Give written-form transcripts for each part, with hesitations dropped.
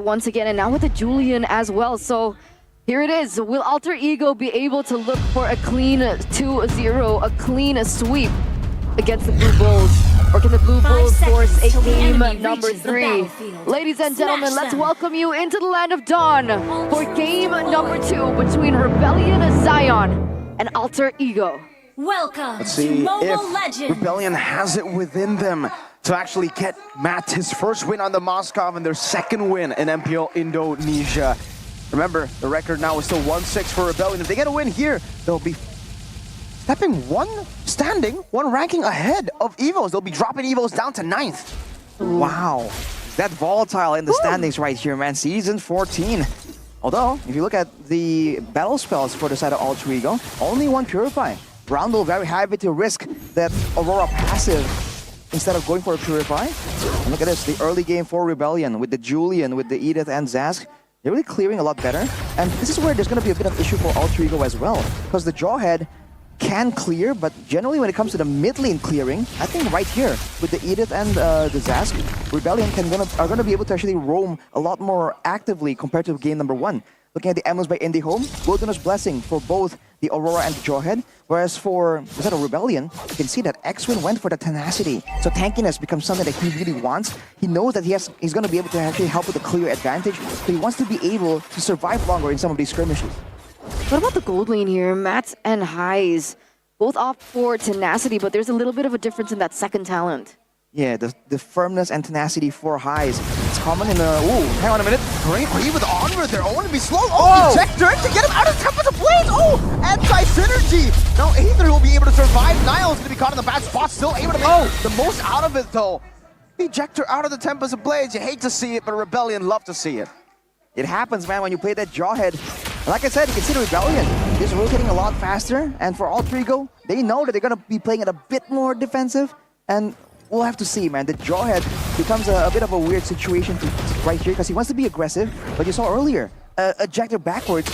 once again, and now with the Julian as well. So here it is. Will Alter Ego be able to look for a clean 2-0, a clean sweep against the Blue Bulls? Or can the Blue Bulls force a game number 3? Ladies and gentlemen, let's welcome you into the land of Dawn for game number 2 between Rebellion Zion and Alter Ego. Welcome Let's see to Mobile if Legends. Rebellion has it within them to actually get Matt his first win on the Moscow and their second win in MPL Indonesia. Remember, the record now is still 1-6 for Rebellion. If they get a win here, they'll be stepping one ranking ahead of Evos. They'll be dropping Evos down to 9th. Wow, that volatile in the standings right here, man. Season 14. Although, if you look at the battle spells for the side of Alter Ego, only one Purify. Roundel very happy to risk that Aurora passive instead of going for a Purify. And look at this, the early game for Rebellion with the Julian, with the Edith and Zask. They're really clearing a lot better. And this is where there's going to be a bit of issue for Alter Ego as well. Because the Jawhead can clear, but generally when it comes to the mid lane clearing, I think right here with the Edith and the Zask, Rebellion are going to be able to actually roam a lot more actively compared to game number 1. Looking at the emblems by IndieHome, Wilderness Blessing for both the Aurora and the Jawhead. Whereas for the side of Rebellion, you can see that X-Win went for the tenacity. So tankiness becomes something that he really wants. He knows that he's going to be able to actually help with the clear advantage. So he wants to be able to survive longer in some of these skirmishes. What about the gold lane here? Matt and Highs both opt for tenacity, but there's a little bit of a difference in that second talent. Yeah, the firmness and tenacity for Highs. It's common in the... Ooh, Hang on a minute. Great read with Onward there. Owen to be slow. Oh, Ejector to get him out of the Tempest of Blades. Oh, anti-synergy. Now Aether will be able to survive. Niall's going to be caught in the bad spot. Still able to make the most out of it, though. Ejector out of the Tempest of Blades. You hate to see it, but Rebellion love to see it. It happens, man, when you play that Jawhead. Like I said, you can see the Rebellion is rotating a lot faster. And for Alter Ego, they know that they're going to be playing it a bit more defensive. And we'll have to see, man. The Jawhead becomes a bit of a weird situation right here because he wants to be aggressive. But you saw earlier, ejector backwards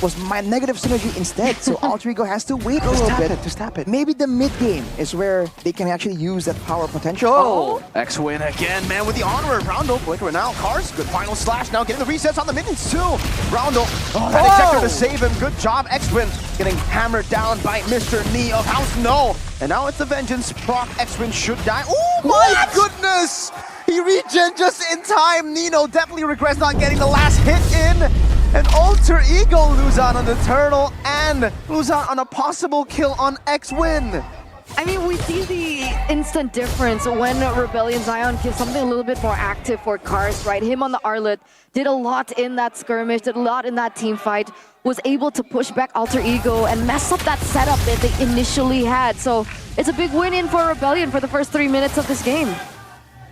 was my negative synergy instead. So Alter Ego has to wait a little bit. Just tap it. Maybe the mid game is where they can actually use that power potential. Oh, X-Win again, man, with the Onward. Roundel, Flicker now. Cars, good final slash now. Getting the resets on the minions too. Roundel, that ejector to save him. Good job, X-Win. Getting hammered down by Mr. Knee of House. No. And now it's the Vengeance. Proc, X-Win should die. Oh my goodness! He regen just in time. Nino definitely regrets not getting the last hit in. And Alter Ego lose out on the turtle and lose out on a possible kill on X-Win. I mean, we see the instant difference when Rebellion Zion gives something a little bit more active for Cars, right? Him on the Arlet did a lot in that skirmish, did a lot in that team fight, was able to push back Alter Ego and mess up that setup that they initially had. So it's a big win in for Rebellion for the first 3 minutes of this game. You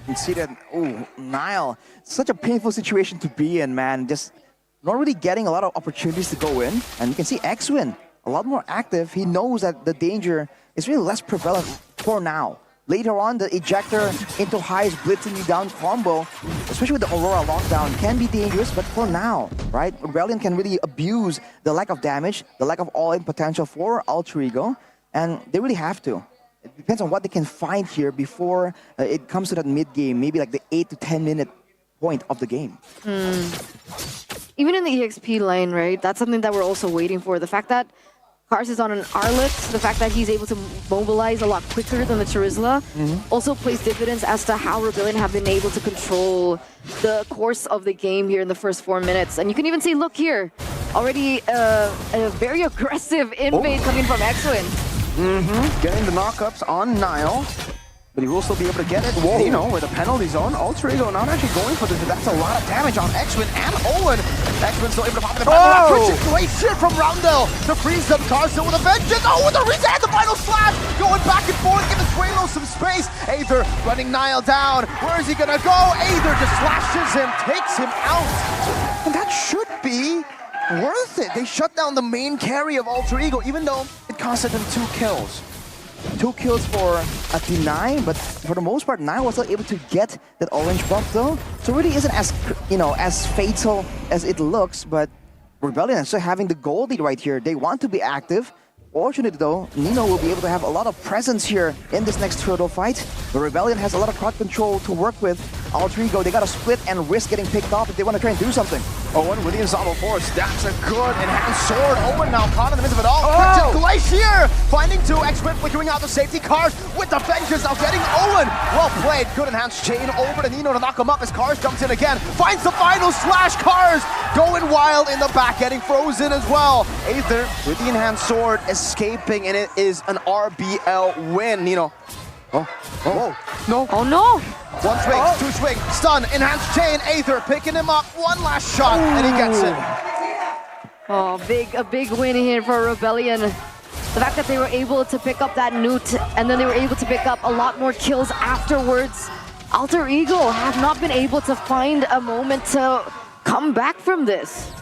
can see that, oh, Niall, such a painful situation to be in, man. Just not really getting a lot of opportunities to go in. And you can see X-Win, a lot more active. He knows that the danger is really less prevalent for now. Later on, the ejector into Highs blitzing you down combo, especially with the Aurora lockdown, can be dangerous, but for now, right? Rebellion can really abuse the lack of damage, the lack of all-in potential for Alter Ego, and they really have to. It depends on what they can find here before it comes to that mid-game, maybe like the 8 to 10 minute point of the game. Even in the EXP lane, right? That's something that we're also waiting for. The fact that Cars is on an Arlet, the fact that he's able to mobilize a lot quicker than the Charizla, also plays dividends as to how Rebellion have been able to control the course of the game here in the first 4 minutes. And you can even see, look here, already a very aggressive invade coming from X-Win. Getting the knockups on Niall. But he will still be able to get it, with a penalty zone. Alter Ego not actually going for this, but that's a lot of damage on X-Win and Owen. X-Win still able to pop in the back. Great shit from Roundel to freeze them. Cars still with a vengeance. Oh, with the reset and the final slash. Going back and forth, giving Swalo some space. Aether running Niall down. Where is he gonna go? Aether just slashes him, takes him out. And that should be worth it. They shut down the main carry of Alter Ego, even though it costed them 2 kills. 2 kills for a T9, but for the most part, Nine was not able to get that orange buff though. So it really isn't as, as fatal as it looks, but Rebellion is still having the gold lead right here. They want to be active. Fortunately though, Nino will be able to have a lot of presence here in this next turtle fight. The Rebellion has a lot of crowd control to work with. Alter Ego, they gotta split and risk getting picked off if they want to try and do something. Owen with the ensemble force. That's a good enhanced sword. Owen now caught in the midst of it all. Oh! Glacier finding two. X-Win flickering out the safety cars with the vengeance now getting Owen. Well played. Good enhanced chain over to Nino to knock him up as Cars jumps in again. Finds the final slash. Cars going wild in the back, getting frozen as well. Aether with the enhanced sword escaping, and it is an RBL win. Nino. Oh, whoa, no. Oh no! One swing, two swing, stun, enhanced chain, Aether picking him up, one last shot, and he gets it. Oh, a big win here for Rebellion. The fact that they were able to pick up that newt, and then they were able to pick up a lot more kills afterwards. Alter Ego have not been able to find a moment to come back from this.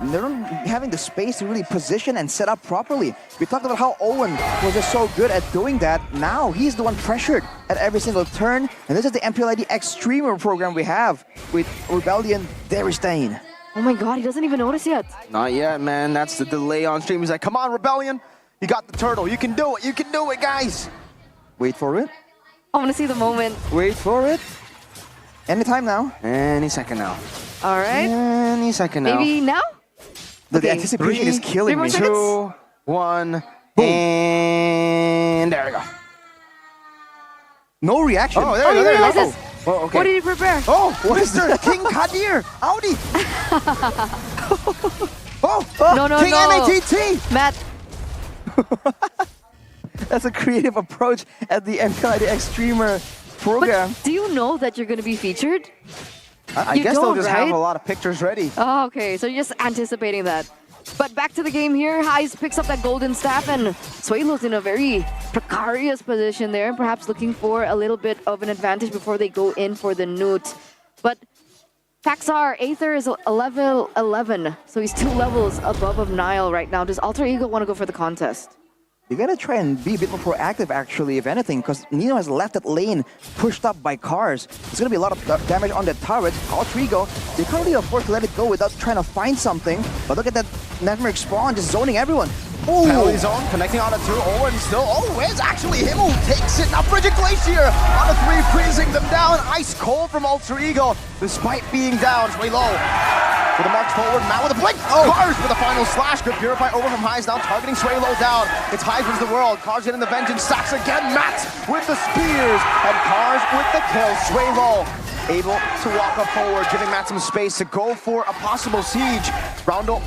They're not having the space to really position and set up properly. We talked about how Owen was just so good at doing that. Now he's the one pressured at every single turn. And this is the MPLID Extremer program we have with Rebellion Deristain. Oh my god, he doesn't even notice yet. Not yet, man. That's the delay on stream. He's like, come on, Rebellion. You got the turtle. You can do it. You can do it, guys. Wait for it. I want to see the moment. Wait for it. Anytime now. Any second now. All right. Any second now. Maybe now? The Okay. anticipation is killing more me. seconds. 2, 1, and there we go. No reaction. Oh, there we he go. There we go. realizes. Oh, okay. What did he prepare? Oh, Mr. King Kadir, Audi. No, King no. MATT. Matt, That's a creative approach at the MPLID Extremer program. but do you know that you're going to be featured? I You guess they'll don't, just have right? a lot of pictures ready. Oh, okay, so you're just anticipating that. But back to the game here, Heist picks up that golden staff, and Suelo's in a very precarious position there, perhaps looking for a little bit of an advantage before they go in for the newt. But facts are, Aether is a level 11, so he's 2 levels above of Nile right now. Does Alter Ego want to go for the contest? You gotta try and be a bit more proactive, actually, if anything, because Nino has left that lane pushed up by cars. There's gonna be a lot of damage on the turret. Alter Ego, they can't really afford to let it go without trying to find something. But look at that Nightmare Spawn just zoning everyone. Oh, Penalty zone, connecting on a 2. Owen still. Oh, it's actually him who takes it. Now Frigid Glacier on a 3, freezing them down. Ice cold from Alter Ego, despite being down. It's way low. With a march forward, Matt with a blink. Cars with a final slash. Good Purify over from Highs now, targeting Swaylo down. It's Highs versus the world. Cars getting the vengeance. Stacks again. Matt with the spears. And Cars with the kill. Swaylo able to walk up forward, giving Matt some space to go for a possible siege. Roundel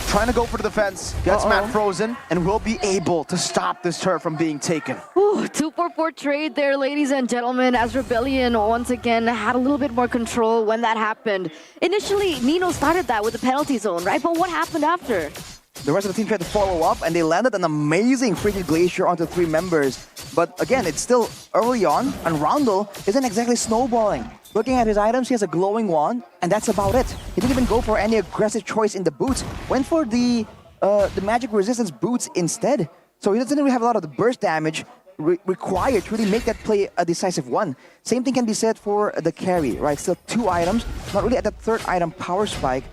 trying to go for the defense. Gets Matt frozen and will be able to stop this turret from being taken. Ooh, 2-4-4 trade there, ladies and gentlemen, as Rebellion once again had a little bit more control when that happened. Initially, Nino started that with the penalty zone, right? But what happened after? the rest of the team tried to follow up, and they landed an amazing Frigid Glacier onto 3 members. But again, it's still early on, and Roundel isn't exactly snowballing. Looking at his items, he has a glowing wand, and that's about it. He didn't even go for any aggressive choice in the boots. Went for the magic resistance boots instead. So he doesn't really have a lot of the burst damage required to really make that play a decisive one. Same thing can be said for the carry, right? Still 2 items, not really at that 3rd item, Power Spike.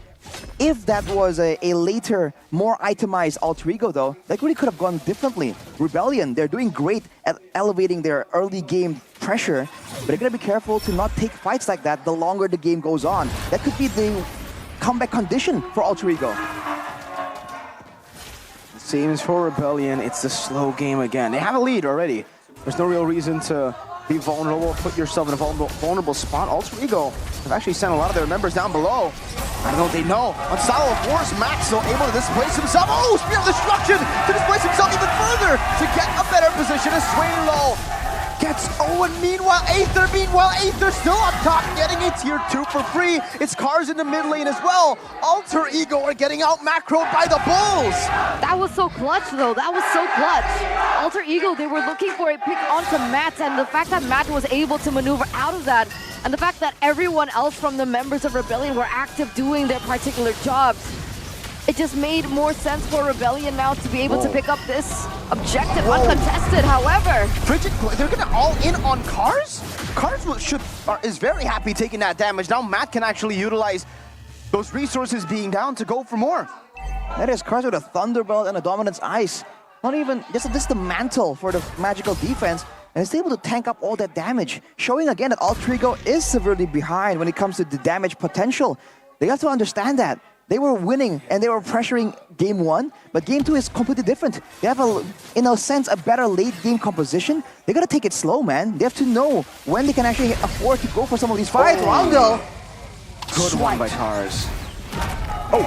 If that was a later, more itemized Alter Ego though, that really could have gone differently. Rebellion, they're doing great at elevating their early game pressure, but they're gonna be careful to not take fights like that the longer the game goes on. That could be the comeback condition for Alter Ego. Seems for Rebellion, it's the slow game again. They have a lead already. There's no real reason to be vulnerable, put yourself in a vulnerable spot. Alter Ego have actually sent a lot of their members down below. I don't know what they know. Unstoppable Force, Max still able to displace himself. Oh, Spear of Destruction to displace himself even further to get a better position as Swaylo gets Owen. Meanwhile, Aether still on top, getting a tier 2 for free. It's Cars in the mid lane as well. Alter Ego are getting out macroed by the Bulls. That was so clutch, though. That was so clutch. Alter Ego, they were looking for a pick onto Matt, and the fact that Matt was able to maneuver out of that, and the fact that everyone else from the members of Rebellion were active doing their particular jobs, it just made more sense for Rebellion now to be able to pick up this objective uncontested. However, Frigid, they're gonna all in on Cars? Cars is very happy taking that damage. Now Matt can actually utilize those resources being down to go for more. That is Cars with a Thunderbolt and a Dominance Ice. Not even, just the mantle for the magical defense. and is able to tank up all that damage, showing again that Altrigo is severely behind when it comes to the damage potential. They have to understand that. They were winning and they were pressuring game 1, but game 2 is completely different. They have, in a sense, a better late game composition. They gotta take it slow, man. They have to know when they can actually afford to go for some of these fights. Roundel! Good one by Cars. Oh,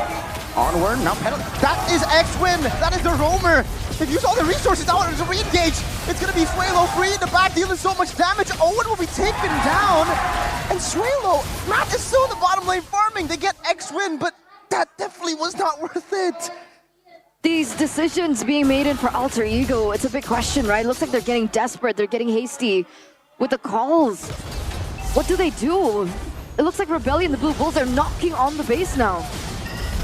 onward, now penalty. That is X-Win! That is the roamer! They've used all the resources now to re-engage. It's gonna be Suelo free in the back, dealing so much damage. Owen will be taken down. And Suelo, Matt is still in the bottom lane farming. They get X-Win, but that definitely was not worth it. These decisions being made in for Alter Ego, it's a big question, right? It looks like they're getting desperate, they're getting hasty with the calls. What do they do? It looks like Rebellion, the Blue Bulls, are knocking on the base now.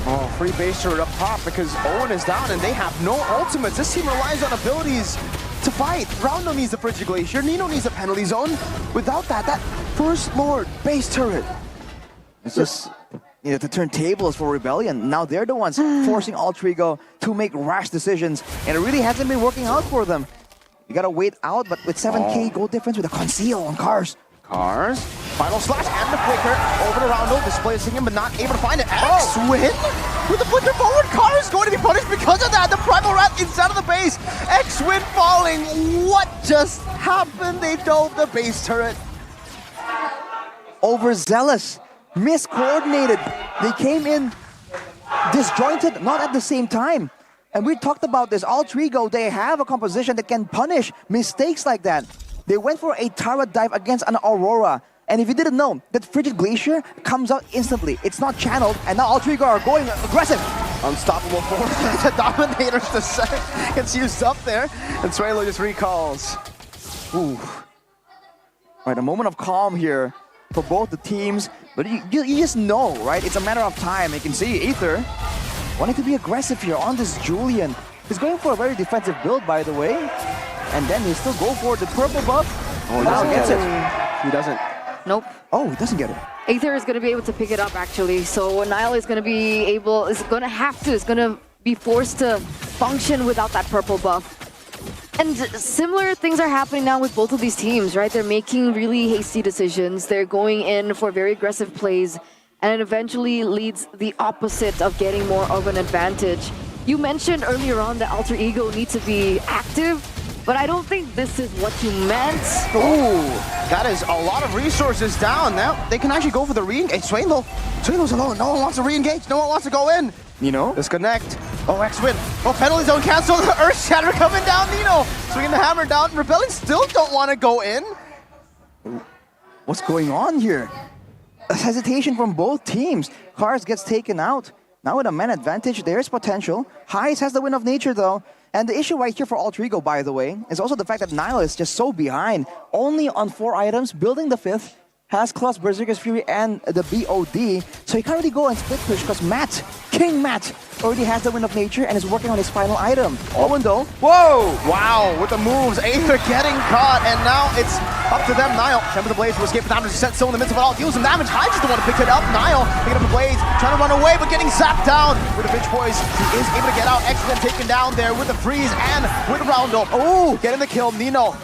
Oh, free base turret up top because Owen is down and they have no ultimates. This team relies on abilities to fight. Roundo needs the Frigid Glacier, Nino needs a penalty zone. Without that, that First Lord base turret. It's just, you know, to turn tables for Rebellion. Now they're the ones forcing Altrigo to make rash decisions, and it really hasn't been working out for them. You gotta wait out, but with 7k gold difference with a conceal on Cars. Cars, final slash and the flicker over to Roundel, displacing him but not able to find it. X-Win with the flicker forward. Cars going to be punished because of that. The Primal Rat inside of the base. X-Win falling. What just happened? They dove the base turret. Overzealous, miscoordinated. They came in disjointed, not at the same time. And we talked about this. Altrigo, they have a composition that can punish mistakes like that. They went for a Tara dive against an Aurora. And if you didn't know, that Frigid Glacier comes out instantly. It's not channeled, and now Altrigo are going aggressive. Unstoppable force. The Dominators the set gets used up there. And Suelo just recalls. Ooh. Right, a moment of calm here for both the teams. But you just know, right? It's a matter of time. You can see Aether wanting to be aggressive here on this Julian. He's going for a very defensive build, by the way. And then he still go for the purple buff. Oh, now gets it. He doesn't. Nope. Oh, he doesn't get it. Aether is going to be able to pick it up, actually. So Niall is going to be able, is going to be forced to function without that purple buff. And similar things are happening now with both of these teams, right? They're making really hasty decisions. They're going in for very aggressive plays, and it eventually leads the opposite of getting more of an advantage. You mentioned earlier on that Alter Ego needs to be active, but I don't think this is what you meant. Ooh, that is a lot of resources down. Now they can actually go for the re-engage. Suelo's alone. No one wants to re-engage. No one wants to go in. Nino? Disconnect. Oh, X-Win. Oh, penalty zone cancel. The Earth Shatter coming down. Nino swinging the hammer down. Rebellion still don't want to go in. What's going on here? A hesitation from both teams. Cars gets taken out. Now with a man advantage, there's potential. Heist has the win of nature though. And the issue right here for Altrigo, by the way, is also the fact that Niall is just so behind. Only on 4 items, building the 5th. Has Claws, Berserker's Fury, and the BOD. So he can't really go and split push because Matt, King Matt, already has the Wind of Nature and is working on his final item. Owen though. Whoa! Wow, with the moves, Aether getting caught, and now it's up to them. Niall, Chamber of the Blades will escape the damage, set still in the midst of it all, deals some damage. Hyde's the one to pick it up. Niall picking up the Blades, trying to run away, but getting zapped down with the Bitch Boys. He is able to get out. X-Men taken down there with the freeze and with the Roundel. Oh, getting the kill. Nino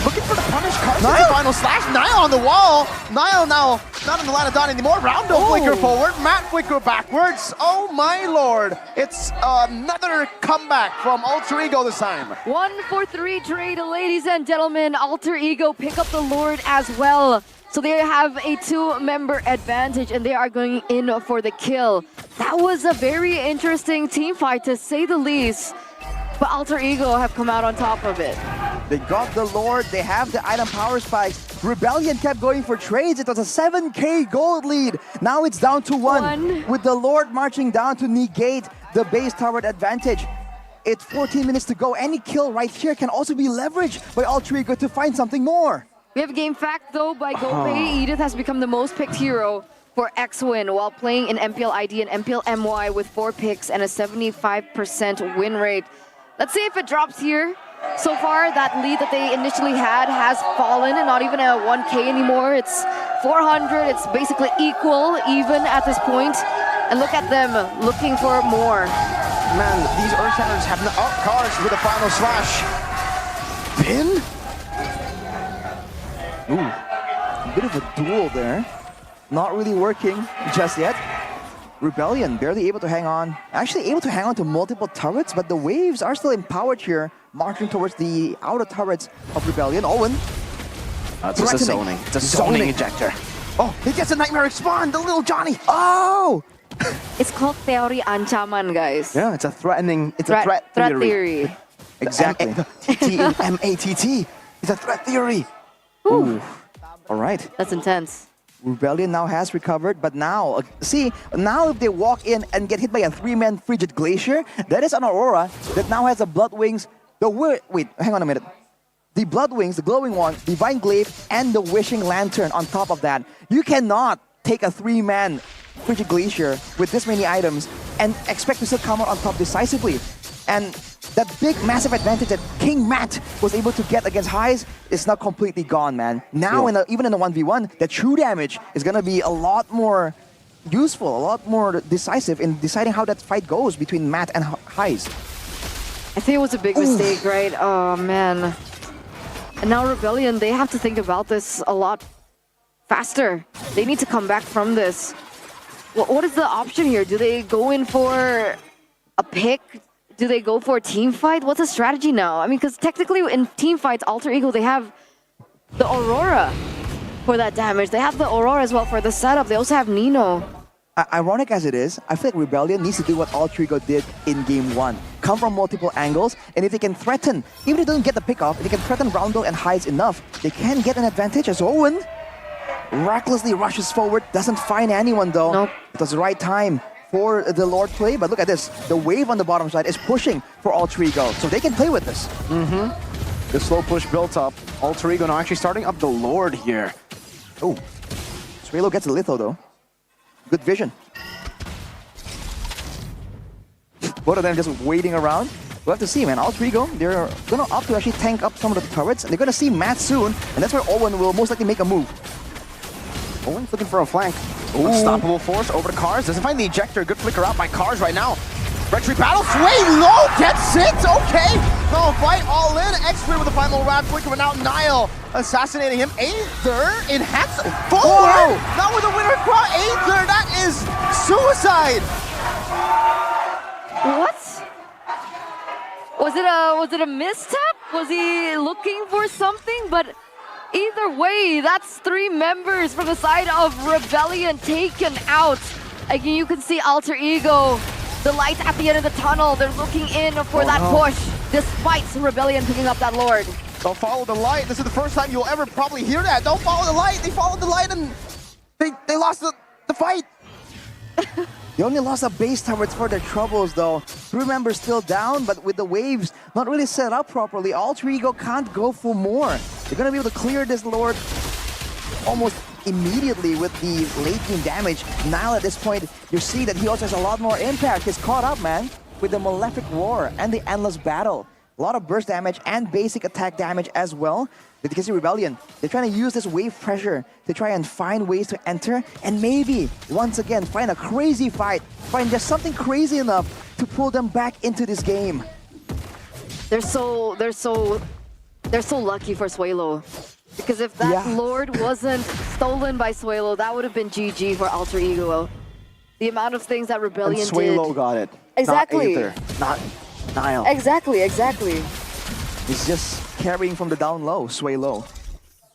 looking for the punish. The final slash. Niall on the wall. Niall now not in the line of dawn anymore. Roundel flicker forward. Matt flicker backwards. Oh my lord. It's another comeback from Alter Ego this time. 1-for-3 trade, ladies and gentlemen. Alter Ego pick up the Lord as well. So they have a 2-member advantage and they are going in for the kill. That was a very interesting team fight to say the least. But Alter Ego have come out on top of it. They got the Lord, they have the item power spikes. Rebellion kept going for trades. It was a 7k gold lead. Now it's down to 1. With the Lord marching down to negate the base towered advantage. It's 14 minutes to go. Any kill right here can also be leveraged by Alter Ego to find something more. We have a game fact though by GoPay. Edith has become the most picked hero for X-Win while playing in MPL ID and MPL MY with 4 picks and a 75% win rate. Let's see if it drops here. So far, that lead that they initially had has fallen and not even a 1k anymore. It's 400. It's basically equal, even at this point. And look at them looking for more. Man, these Earth Shatters have no Cars with a final slash. Pin? Ooh, a bit of a duel there. Not really working just yet. Rebellion barely able to hang on. Actually able to hang on to multiple turrets, but the waves are still empowered here, marching towards the outer turrets of Rebellion. Owen. It's just a zoning. It's a zoning ejector. Oh, he gets a nightmare spawn, the little Johnny. Oh! It's called Theory Ancaman, guys. Yeah, it's a threatening, it's a threat theory. Exactly. TT in MATT. It's a threat theory. Ooh. All right. That's intense. Rebellion now has recovered, but now, see, now if they walk in and get hit by a 3-man Frigid Glacier, that is an Aurora that now has the Blood Wings, wait, hang on a minute. The Blood Wings, the glowing one, Divine Glaive, and the Wishing Lantern on top of that. You cannot take a 3-man Frigid Glacier with this many items and expect to still come out on top decisively. And that big, massive advantage that King Matt was able to get against Highs is now completely gone, man. Now, even in the 1v1, the true damage is going to be a lot more useful, a lot more decisive in deciding how that fight goes between Matt and Highs. I think it was a big mistake, right? Oh, man. And now Rebellion, they have to think about this a lot faster. They need to come back from this. Well, what is the option here? Do they go in for a pick? Do they go for a team fight? What's the strategy now? I mean, because technically in team fights, Alter Ego, they have the Aurora for that damage. They have the Aurora as well for the setup. They also have Nino. Ironic as it is, I feel like Rebellion needs to do what Alter Ego did in Game 1. Come from multiple angles, and if they can threaten, even if they don't get the pick-off, if they can threaten Roundel and Hides enough, they can get an advantage as Owen recklessly rushes forward, doesn't find anyone though. Nope. It was the right time for the Lord play, but look at this. The wave on the bottom side is pushing for Alter Ego, so they can play with this. The slow push built up. Alter Ego now actually starting up the Lord here. Oh, Suelo gets a litho though. Good vision. Both of them just waiting around. We'll have to see, man. Alter Ego, they're gonna opt to actually tank up some of the turrets. They're gonna see Matt soon, and that's where Owen will most likely make a move. Owen's looking for a flank. Unstoppable force over to Cars. Doesn't find the ejector. Good flicker out by Cars right now. Retry battle. Sway low. Gets it. Okay. No, fight all in. X-Ray with the final rad flicker. But now Nile assassinating him. Aether enhance forward. Not with a winner crowd. Aether. That is suicide. What? Was it a misstep? Was he looking for something? But either way, that's 3 members from the side of Rebellion taken out. Again, you can see Alter Ego, the light at the end of the tunnel. They're looking in for that push, despite Rebellion picking up that Lord. Don't follow the light. This is the first time you'll ever probably hear that. Don't follow the light. They followed the light and they lost the fight. They only lost a base turrets for their troubles though. 3 members still down, but with the waves not really set up properly, Alter Ego can't go for more. They're gonna be able to clear this Lord almost immediately with the late game damage. Nile at this point, you see that he also has a lot more impact. He's caught up, man, with the Malefic Roar and the Endless Battle. A lot of burst damage and basic attack damage as well. With the Rebellion, they're trying to use this wave pressure to try and find ways to enter and maybe, once again, find a crazy fight. Find just something crazy enough to pull them back into this game. They're so lucky for Suelo. Because if that Lord wasn't stolen by Suelo, that would have been GG for Alter Ego. The amount of things that Rebellion and Suelo did. got it. Exactly. Not Aether, not Nile. Exactly. He's just carrying from the down low, sway low.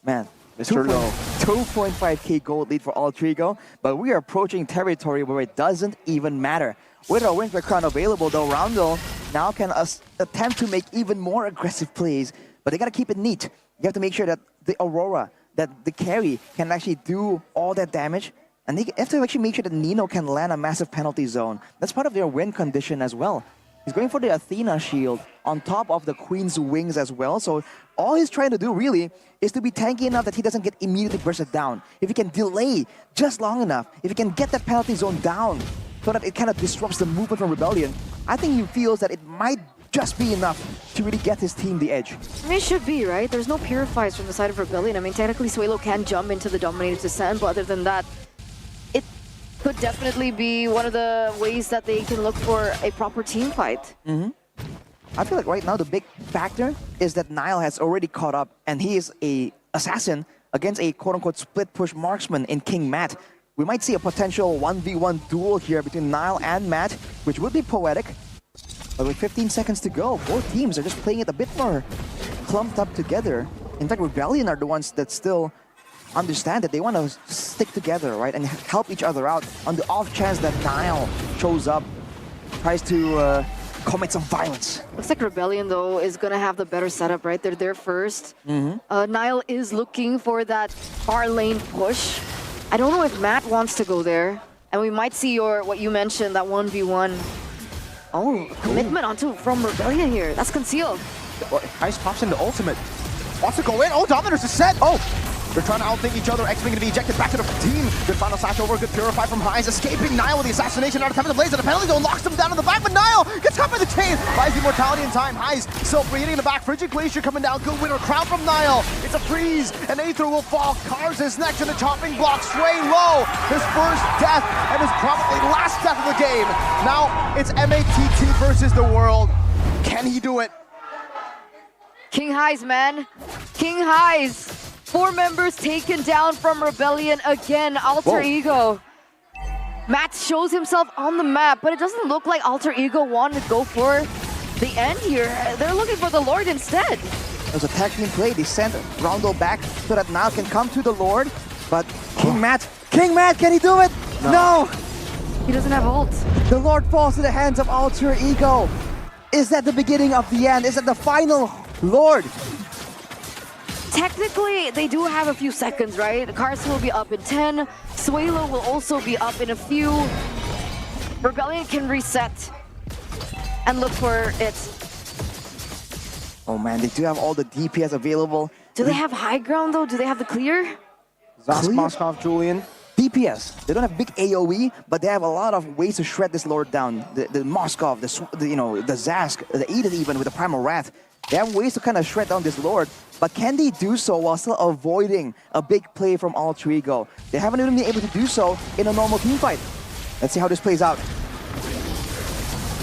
Man, Mr. Low. 2.5k gold lead for Alter Ego, but we are approaching territory where it doesn't even matter. With our Winter Crown available though, Roundel now can attempt to make even more aggressive plays, but they gotta keep it neat. You have to make sure that the Aurora, that the carry can actually do all that damage, and they have to actually make sure that Nino can land a massive penalty zone. That's part of their win condition as well. He's going for the Athena shield on top of the Queen's wings as well. So all he's trying to do really is to be tanky enough that he doesn't get immediately bursted down. If he can delay just long enough, if he can get that penalty zone down so that it kind of disrupts the movement from Rebellion, I think he feels that it might just be enough to really get his team the edge. I mean, it should be, right? There's no purifies from the side of Rebellion. I mean, technically Suelo can jump into the Dominator's Descent, but other than that, it could definitely be one of the ways that they can look for a proper team fight. I feel like right now the big factor is that Nile has already caught up and he is a assassin against a quote-unquote split push marksman in King Matt. We might see a potential 1v1 duel here between Nile and Matt, which would be poetic. But with 15 seconds to go, both teams are just playing it a bit more clumped up together. In fact, Rebellion are the ones that still understand that they want to stick together, right? And help each other out on the off chance that Nile shows up, tries to commit some violence. Looks like Rebellion, though, is going to have the better setup, right? They're there first. Nile is looking for that far lane push. I don't know if Matt wants to go there. And we might see what you mentioned, that 1v1. Oh, commitment from Rebellion here. That's concealed. Ice pops into ultimate. Wants to go in. Oh, Dominus is set. Oh, they're trying to outthink each other. X-Wing going to be ejected back to the team. Good final slash over. Good purify from Highs. Escaping Nile with the assassination out of time of the blaze. And the penalty zone locks them down in the back. But Nile gets caught by the chain. Buys the immortality in time. Highs still breathing in the back. Frigid Glacier coming down. Good winner. Crown from Nile. It's a freeze. And Aether will fall. Cars is next in the chopping block. Sway low. His first death. And his probably last death of the game. Now it's MATT versus the world. Can he do it? King Highs, man. King Highs. 4 members taken down from Rebellion again. Alter Ego. Matt shows himself on the map, but it doesn't look like Alter Ego wanted to go for the end here. They're looking for the Lord instead. It was a tag team play. They sent Roundel back so that Nile can come to the Lord. But King Matt, can he do it? No. He doesn't have ult. The Lord falls to the hands of Alter Ego. Is that the beginning of the end? Is that the final Lord? Technically, they do have a few seconds, right? Cars will be up in 10. Suelo will also be up in a few. Rebellion can reset and look for it. Oh man, they do have all the DPS available. Do they have high ground though? Do they have the clear? Zask, Moskov, Julian. DPS. They don't have big AoE, but they have a lot of ways to shred this Lord down. The Moskov, the Zask, the Eden even with the Primal Wrath. They have ways to kind of shred down this Lord, but can they do so while still avoiding a big play from Alter Ego? They haven't even been able to do so in a normal team fight. Let's see how this plays out.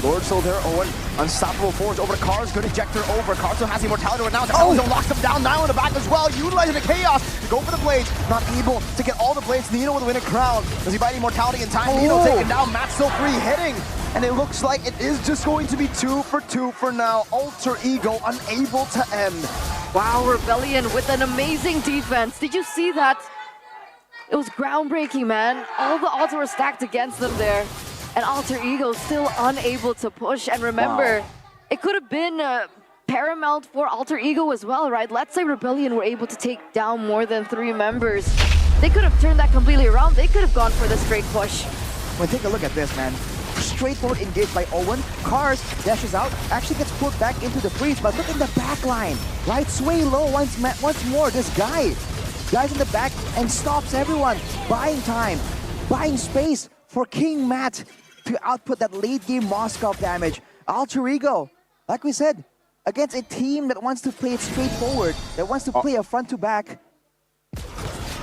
Lord still there, Owen. Unstoppable force over to Cars. Good ejector over. Cars still has the immortality right now. The penalty zone locks them down. Nile in the back as well. Utilizing the chaos to go for the blades. Not able to get all the blades. Nino with the winning crown. Does he buy the immortality in time? Nino taken down. Matt still free hitting. And it looks like it is just going to be 2 for 2 for now. Alter Ego unable to end. Wow, Rebellion with an amazing defense. Did you see that? It was groundbreaking, man. All the odds were stacked against them there. And Alter Ego still unable to push. And remember, it could have been paramount for Alter Ego as well, right? Let's say Rebellion were able to take down more than 3 members. They could have turned that completely around. They could have gone for the straight push. Well, take a look at this, man. Straightforward engage by Owen. Cars dashes out, actually gets pulled back into the freeze, but look in the back line, right? Sway low once more. This guy's in the back and stops everyone. Buying time, buying space for King Matt to output that late game Moskov damage. Alter Ego, like we said, against a team that wants to play it straightforward, that wants to play a front to back.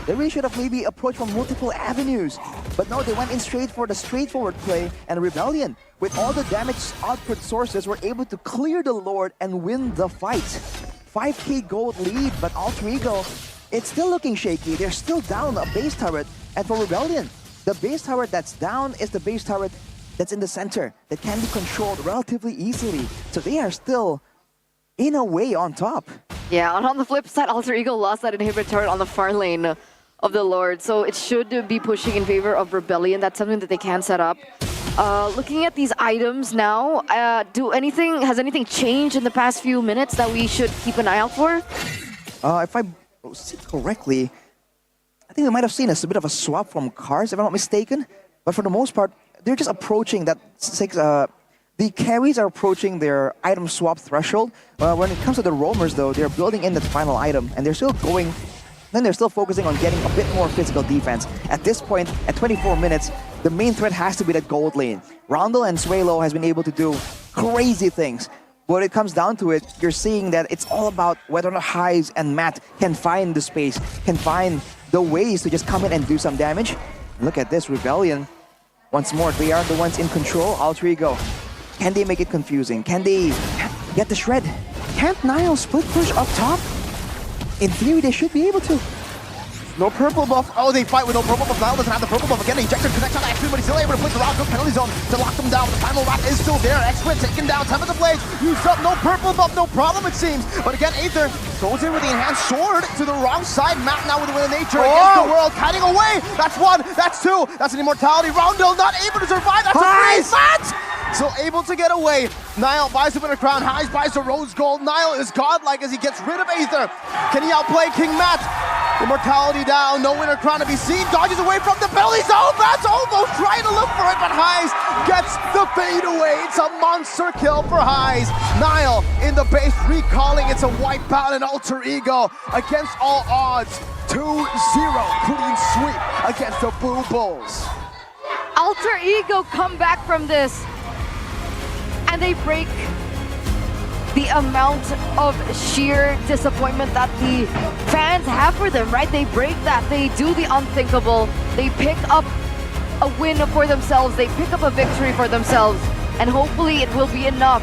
They really should have maybe approached from multiple avenues. But no, they went in straight for the straightforward play, and Rebellion, with all the damage output sources, were able to clear the Lord and win the fight. 5k gold lead, but Alter Ego, it's still looking shaky. They're still down a base turret. And for Rebellion, the base turret that's down is the base turret that's in the center, that can be controlled relatively easily. So they are still, in a way, on top. Yeah, and on the flip side, Alter Ego lost that inhibitor turret on the far lane of the Lord, so it should be pushing in favor of Rebellion. That's something that they can set up. Looking at these items now, has anything changed in the past few minutes that we should keep an eye out for? If I see correctly, I think we might have seen a bit of a swap from Cars, if I'm not mistaken. But for the most part, they're just approaching that the carries are approaching their item swap threshold. When it comes to the roamers, though, they're building in the final item, and they're still going. Then they're still focusing on getting a bit more physical defense. At this point, at 24 minutes, the main threat has to be that gold lane. Roundel and Suelo has been able to do crazy things. When it comes down to it, you're seeing that it's all about whether or not Highs and Matt can find the space, can find the ways to just come in and do some damage. Look at this, Rebellion. Once more, they are the ones in control. Alter Ego, can they make it confusing? Can they get the shred? Can't Nile split push up top? In theory, they should be able to. No purple buff. Oh, they fight with no purple buff. Niall doesn't have the purple buff. Again, ejector connects on X-Win, but he's still able to place the round hook penalty zone to lock them down. The final rock is still there. X-Win taken down. 10 of the blades. Used up. No purple buff. No problem, it seems. But again, Aether goes in with the enhanced sword to the wrong side. Matt now with the Will of Nature against the world. Kiting away. That's one. That's two. That's an immortality. Roundel not able to survive. That's a freeze. Matt! So able to get away. Niall buys the winner crown. Highs buys the rose gold. Niall is godlike as he gets rid of Aether. Can he outplay King Matt? Immortality down. No winner crown to be seen. Dodges away from the penalty zone. Matt's almost trying to look for it, but Highs gets the fade away. It's a monster kill for Highs. Niall in the base recalling. It's a wipeout and alter ego against all odds. 2-0 clean sweep against the Blue Bulls. Alter Ego come back from this, and they break the amount of sheer disappointment that the fans have for them, right? They break that. They do the unthinkable. They pick up a win for themselves. They pick up a victory for themselves, and hopefully it will be enough